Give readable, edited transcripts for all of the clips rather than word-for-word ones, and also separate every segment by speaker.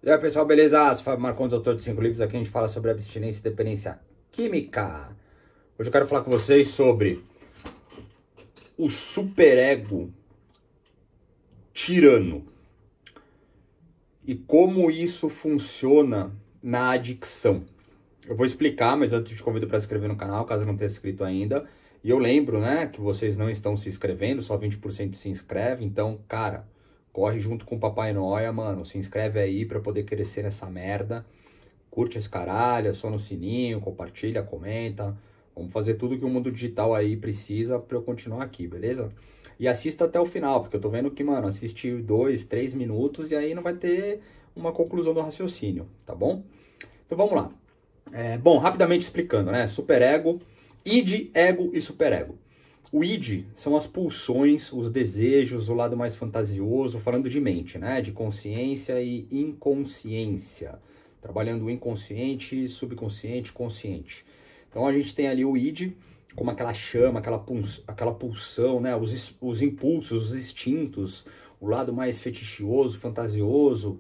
Speaker 1: E aí, pessoal, beleza? Sou Fábio Marcondes, autor de 5 livros. Aqui a gente fala sobre abstinência e dependência química. Hoje eu quero falar com vocês sobre o superego tirano e como isso funciona na adicção. Eu vou explicar, mas antes te convido para se inscrever no canal, caso não tenha se inscrito ainda. E eu lembro, né, que vocês não estão se inscrevendo, só 20% se inscreve. Então, cara, corre junto com o Papai Noia, mano. Se inscreve aí pra poder crescer nessa merda. Curte esse caralho, aciona o sininho, compartilha, comenta. Vamos fazer tudo que o mundo digital aí precisa pra eu continuar aqui, beleza? E assista até o final, porque eu tô vendo que, mano, assiste 2, 3 minutos e aí não vai ter uma conclusão do raciocínio, tá bom? Então vamos lá. Bom, rapidamente explicando, né? Superego, id, ego e superego. O id são as pulsões, os desejos, o lado mais fantasioso, falando de mente, né? De consciência e inconsciência. Trabalhando o inconsciente, subconsciente, consciente. Então a gente tem ali o id, como aquela chama, aquela pulsão, né? Os impulsos, os instintos, o lado mais fetichioso, fantasioso,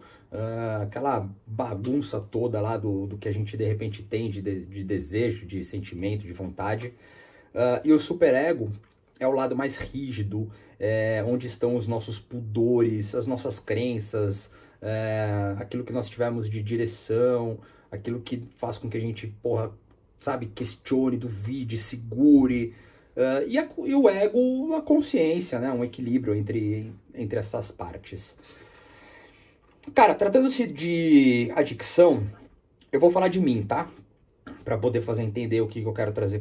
Speaker 1: aquela bagunça toda lá do que a gente de repente tem de desejo, de sentimento, de vontade. E o superego é o lado mais rígido, onde estão os nossos pudores, as nossas crenças, aquilo que nós tivemos de direção, aquilo que faz com que a gente, porra, sabe, questione, duvide, segure. E o ego, a consciência, né? Um equilíbrio entre essas partes. Cara, tratando-se de adicção, eu vou falar de mim, tá? Para poder fazer entender o que eu quero trazer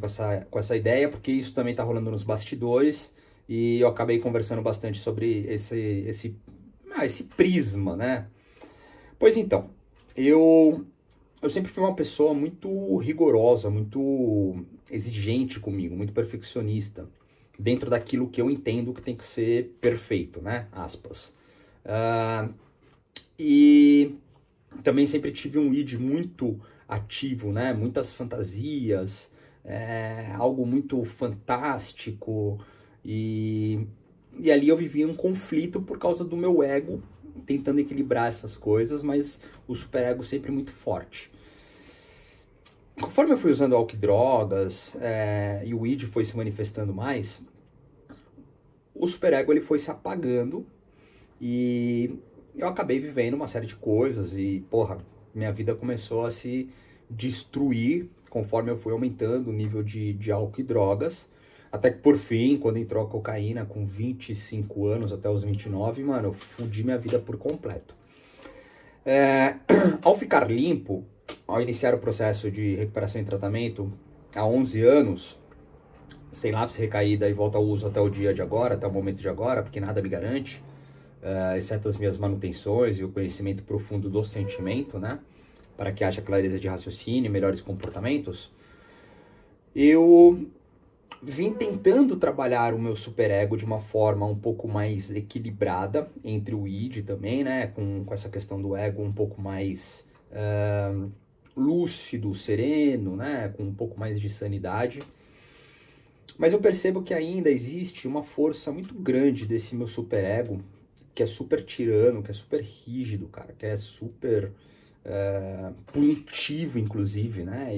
Speaker 1: com essa ideia, porque isso também tá rolando nos bastidores e eu acabei conversando bastante sobre esse prisma, né? Pois então, eu sempre fui uma pessoa muito rigorosa, muito exigente comigo, muito perfeccionista, dentro daquilo que eu entendo que tem que ser perfeito, né? Aspas. E também sempre tive um id muito ativo, né? Muitas fantasias, algo muito fantástico. E ali eu vivia um conflito por causa do meu ego, tentando equilibrar essas coisas, mas o superego sempre muito forte. Conforme eu fui usando álcool e drogas, e o id foi se manifestando mais, o superego ele foi se apagando e eu acabei vivendo uma série de coisas e, porra, minha vida começou a se destruir conforme eu fui aumentando o nível de álcool e drogas. Até que, por fim, quando entrou a cocaína com 25 anos até os 29, mano, eu fudi minha vida por completo. Ao ficar limpo, ao iniciar o processo de recuperação e tratamento há 11 anos, sem lápis, recaída e volta ao uso até o dia de agora, até o momento de agora, porque nada me garante, exceto as minhas manutenções e o conhecimento profundo do sentimento, né? Para que haja clareza de raciocínio e melhores comportamentos, eu vim tentando trabalhar o meu superego de uma forma um pouco mais equilibrada, entre o id também, né? Com essa questão do ego um pouco mais lúcido, sereno, né? Com um pouco mais de sanidade. Mas eu percebo que ainda existe uma força muito grande desse meu superego, que é super tirano, que é super rígido, cara, que é super punitivo, inclusive, né?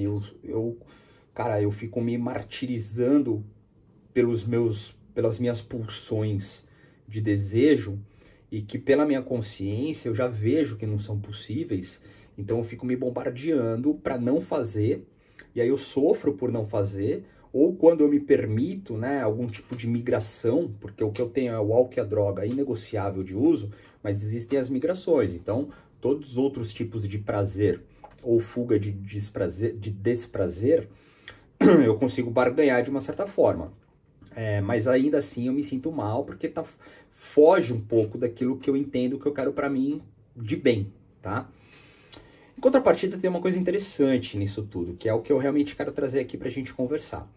Speaker 1: Cara, eu fico me martirizando pelas minhas pulsões de desejo e que pela minha consciência eu já vejo que não são possíveis, então eu fico me bombardeando para não fazer, e aí eu sofro por não fazer, ou quando eu me permito, né, algum tipo de migração, porque o que eu tenho é o álcool e a droga inegociável de uso, mas existem as migrações, então todos os outros tipos de prazer ou fuga de desprazer, eu consigo barganhar de uma certa forma. Mas ainda assim eu me sinto mal porque foge um pouco daquilo que eu entendo que eu quero para mim de bem, tá? Em contrapartida tem uma coisa interessante nisso tudo, que é o que eu realmente quero trazer aqui pra gente conversar.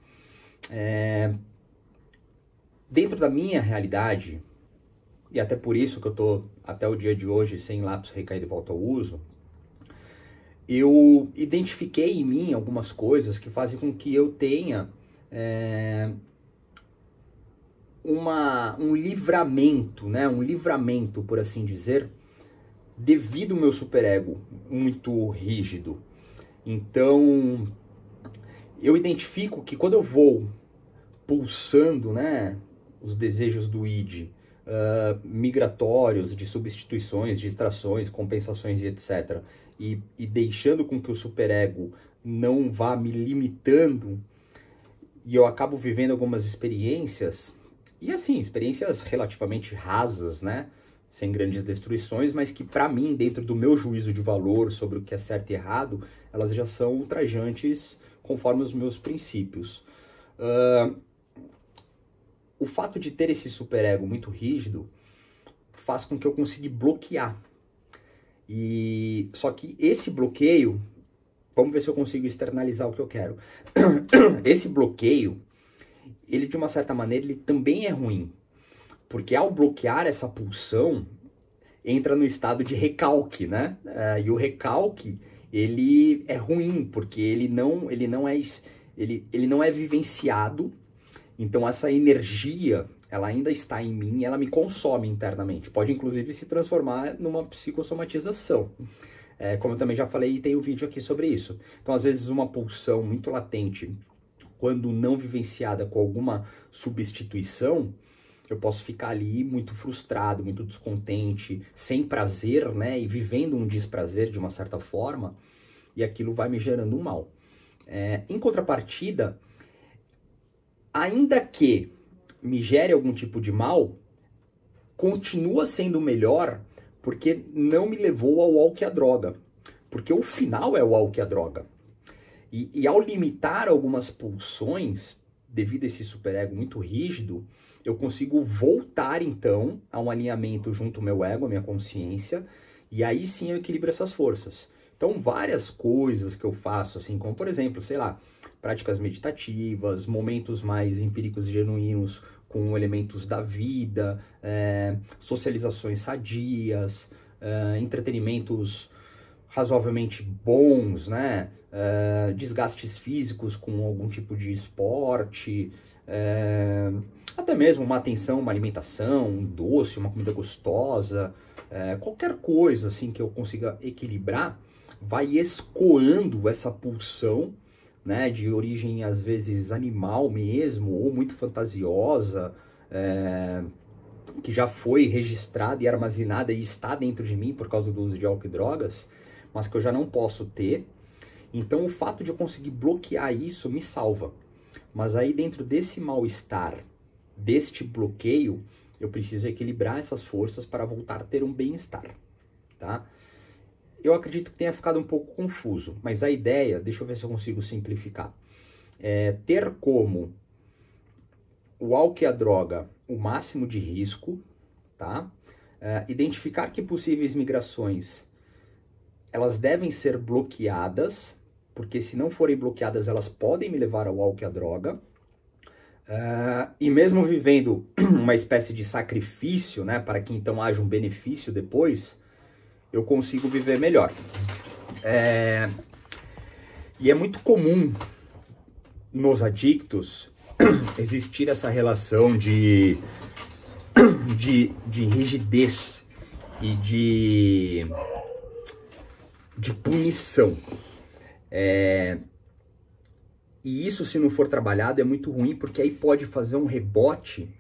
Speaker 1: Dentro da minha realidade, e até por isso que eu tô até o dia de hoje sem lápis, recaída e volta ao uso, eu identifiquei em mim algumas coisas que fazem com que eu tenha um livramento, né? Um livramento, por assim dizer, devido ao meu superego muito rígido. Então, eu identifico que quando eu vou pulsando, né, os desejos do id, migratórios, de substituições, de extrações, compensações e etc., e deixando com que o superego não vá me limitando, e eu acabo vivendo algumas experiências, e assim, experiências relativamente rasas, né, sem grandes destruições, mas que para mim, dentro do meu juízo de valor sobre o que é certo e errado, elas já são ultrajantes conforme os meus princípios. O fato de ter esse superego muito rígido faz com que eu consiga bloquear. Só que esse bloqueio, vamos ver se eu consigo externalizar o que eu quero. Esse bloqueio, ele de uma certa maneira, ele também é ruim. Porque ao bloquear essa pulsão, entra no estado de recalque, né? E o recalque, ele é ruim, porque ele não é vivenciado. Então essa energia, ela ainda está em mim e ela me consome internamente. Pode inclusive se transformar numa psicossomatização. Como eu também já falei e tem um vídeo aqui sobre isso. Então às vezes uma pulsão muito latente, quando não vivenciada com alguma substituição, eu posso ficar ali muito frustrado, muito descontente, sem prazer, né? E vivendo um desprazer de uma certa forma, e aquilo vai me gerando um mal. Em contrapartida, ainda que me gere algum tipo de mal, continua sendo melhor porque não me levou ao álcool e à droga. Porque o final é o álcool e a droga. E ao limitar algumas pulsões, devido a esse superego muito rígido, eu consigo voltar, então, a um alinhamento junto ao meu ego, à minha consciência, e aí sim eu equilibro essas forças. Então, várias coisas que eu faço, assim, como, por exemplo, sei lá, práticas meditativas, momentos mais empíricos e genuínos com elementos da vida, socializações sadias, entretenimentos razoavelmente bons, né? Desgastes físicos com algum tipo de esporte, até mesmo uma atenção, uma alimentação, um doce, uma comida gostosa, qualquer coisa assim que eu consiga equilibrar, vai escoando essa pulsão, né, de origem às vezes animal mesmo, ou muito fantasiosa, que já foi registrada e armazenada e está dentro de mim por causa do uso de álcool e drogas, mas que eu já não posso ter. Então o fato de eu conseguir bloquear isso me salva. Mas aí dentro desse mal-estar, deste bloqueio, eu preciso equilibrar essas forças para voltar a ter um bem-estar, tá? Eu acredito que tenha ficado um pouco confuso, mas a ideia, deixa eu ver se eu consigo simplificar, ter como o álcool e a droga o máximo de risco, tá? Identificar que possíveis migrações, elas devem ser bloqueadas, porque se não forem bloqueadas, elas podem me levar ao álcool e à droga. E mesmo vivendo uma espécie de sacrifício, né, para que então haja um benefício depois, eu consigo viver melhor. E é muito comum nos adictos existir essa relação de rigidez e de punição. E isso, se não for trabalhado, é muito ruim, porque aí pode fazer um rebote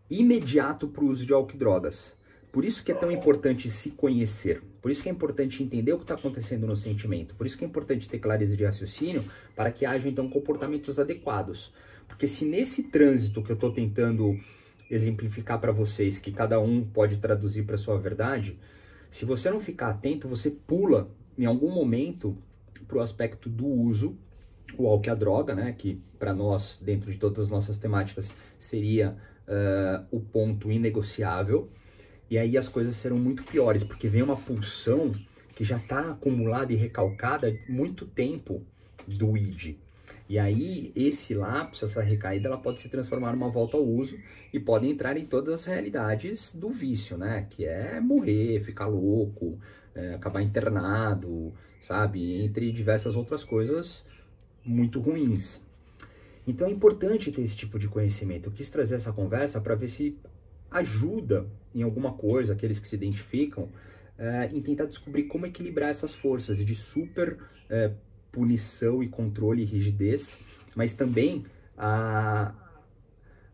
Speaker 1: imediato para o uso de álcool e drogas. Por isso que é tão importante se conhecer, por isso que é importante entender o que está acontecendo no sentimento, por isso que é importante ter clareza de raciocínio, para que hajam então comportamentos adequados. Porque se nesse trânsito que eu estou tentando exemplificar para vocês, que cada um pode traduzir para sua verdade, se você não ficar atento, você pula em algum momento para o aspecto do uso, o álcool e a droga, né, que para nós, dentro de todas as nossas temáticas, seria o ponto inegociável. E aí as coisas serão muito piores, porque vem uma pulsão que já está acumulada e recalcada há muito tempo do id. E aí esse lapso, essa recaída, ela pode se transformar numa volta ao uso e pode entrar em todas as realidades do vício, né? Que é morrer, ficar louco, acabar internado, sabe? Entre diversas outras coisas muito ruins. Então é importante ter esse tipo de conhecimento. Eu quis trazer essa conversa para ver se ajuda em alguma coisa, aqueles que se identificam, em tentar descobrir como equilibrar essas forças de super punição e controle e rigidez, mas também a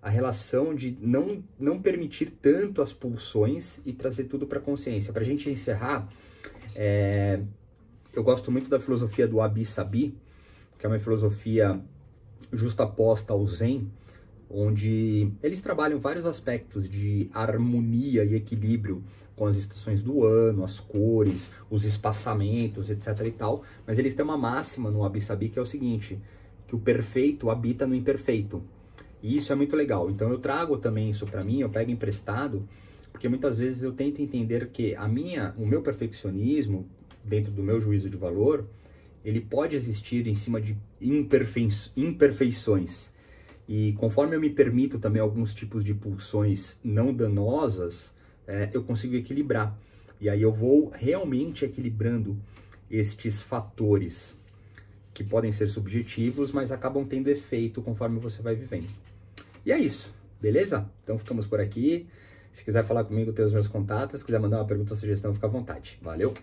Speaker 1: relação de não permitir tanto as pulsões e trazer tudo para a consciência. Para a gente encerrar, eu gosto muito da filosofia do Wabi-Sabi, que é uma filosofia justaposta ao Zen, onde eles trabalham vários aspectos de harmonia e equilíbrio com as estações do ano, as cores, os espaçamentos, etc e tal, mas eles têm uma máxima no Wabi-Sabi que é o seguinte, que o perfeito habita no imperfeito. E isso é muito legal. Então eu trago também isso para mim, eu pego emprestado, porque muitas vezes eu tento entender que o meu perfeccionismo, dentro do meu juízo de valor, ele pode existir em cima de imperfeições. E conforme eu me permito também alguns tipos de pulsões não danosas, eu consigo equilibrar. E aí eu vou realmente equilibrando estes fatores que podem ser subjetivos, mas acabam tendo efeito conforme você vai vivendo. E é isso, beleza? Então ficamos por aqui. Se quiser falar comigo, tem os meus contatos. Se quiser mandar uma pergunta ou sugestão, fica à vontade. Valeu!